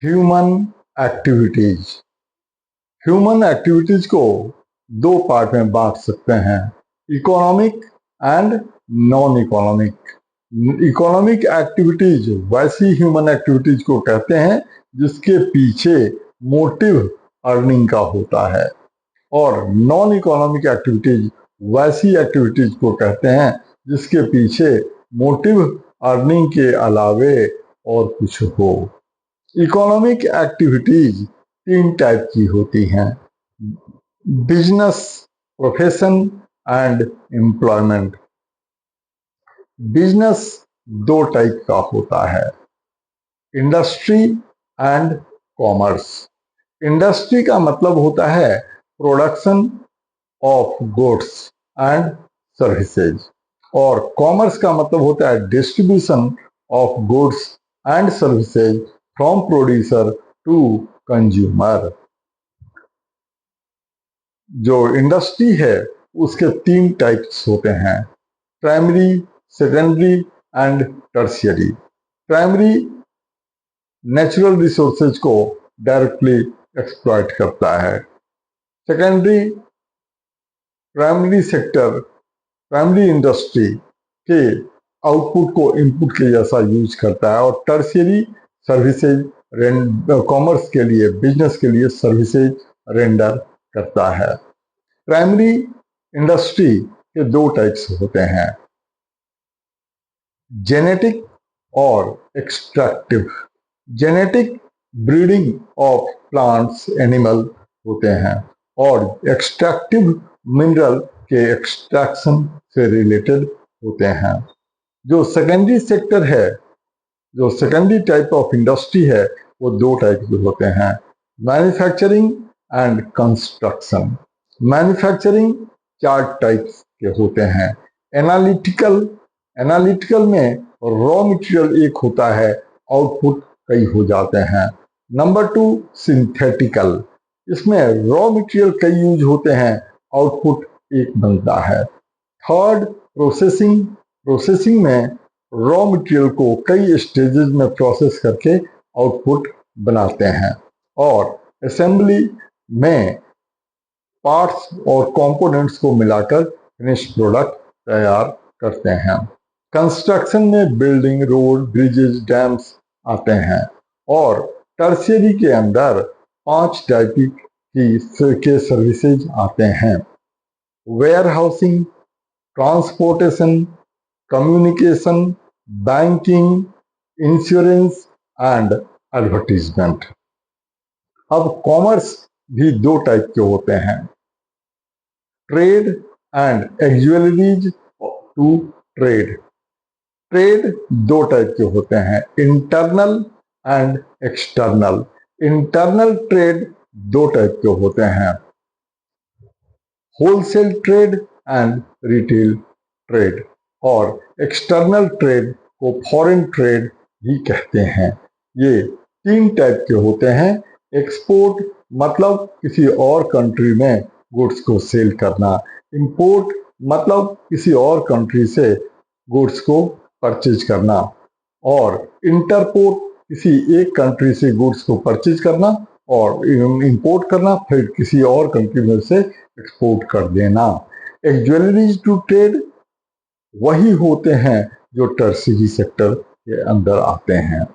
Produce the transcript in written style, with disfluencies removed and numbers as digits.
Human activities. Human activities को दो part में बांट सकते हैं, economic and non economic. Economic activities वैसी ह्यूमन एक्टिविटीज को कहते हैं जिसके पीछे मोटिव अर्निंग का होता है, और नॉन इकोनॉमिक एक्टिविटीज वैसी एक्टिविटीज को कहते हैं जिसके पीछे मोटिव अर्निंग के अलावे और कुछ हो। इकोनॉमिक एक्टिविटीज तीन टाइप की होती हैं, business, profession and employment. Business दो टाइप का होता है, इंडस्ट्री एंड कॉमर्स। इंडस्ट्री का मतलब होता है production of goods and services, और कॉमर्स का मतलब होता है distribution of goods and services from producer to consumer. जो इंडस्ट्री है उसके तीन टाइप्स होते हैं, primary, secondary and tertiary. Primary natural resources को डायरेक्टली एक्सप्लॉइट करता है। Secondary primary sector, primary industry के आउटपुट को इनपुट के जैसा यूज करता है, और टर्शियरी सर्विसेज कॉमर्स के लिए, बिजनेस के लिए सर्विसेज रेंडर करता है। प्राइमरी इंडस्ट्री के दो टाइप्स होते हैं, जेनेटिक और extractive. Genetic breeding of plants, animal होते हैं, और एक्सट्रैक्टिव मिनरल के एक्सट्रैक्शन से रिलेटेड होते हैं। जो सेकेंडरी सेक्टर है, जो सेकेंडरी टाइप ऑफ इंडस्ट्री है, वो दो टाइप के होते हैं, मैन्युफैक्चरिंग एंड कंस्ट्रक्शन। मैन्युफैक्चरिंग चार टाइप्स के होते हैं, एनालिटिकल। एनालिटिकल में रॉ मटेरियल एक होता है, आउटपुट कई हो जाते हैं। Number two, synthetical. इसमें रॉ मटेरियल कई यूज होते हैं, आउटपुट एक बनता है। Third, processing. प्रोसेसिंग में रॉ मटेरियल को कई स्टेजेस में प्रोसेस करके आउटपुट बनाते हैं। और असेंबली में पार्ट्स और कंपोनेंट्स को मिलाकर फिनिश प्रोडक्ट तैयार करते हैं। कंस्ट्रक्शन में बिल्डिंग, रोड, ब्रिजेस, डैम्स आते हैं। और टर्शियरी के अंदर पांच टाइप के सर्विसेज आते हैं, warehousing, transportation, communication, banking, insurance and advertisement. अब कॉमर्स भी दो टाइप के होते हैं, trade and auxiliaries to trade. Trade दो टाइप के होते हैं, internal and external. Internal trade दो टाइप के होते हैं, wholesale trade and retail trade. और एक्सटर्नल ट्रेड को फॉरेन ट्रेड भी कहते हैं। ये तीन टाइप के होते हैं, एक्सपोर्ट मतलब किसी और कंट्री में गुड्स को सेल करना, इंपोर्ट मतलब किसी और कंट्री से गुड्स को परचेज करना, और इंटरपोर्ट किसी एक कंट्री से गुड्स को परचेज करना और इंपोर्ट करना, फिर किसी और कंट्री में से एक्सपोर्ट कर देना। एक्सुअलिटीज टू ट्रेड वही होते हैं जो टर्शियरी सेक्टर के अंदर आते हैं।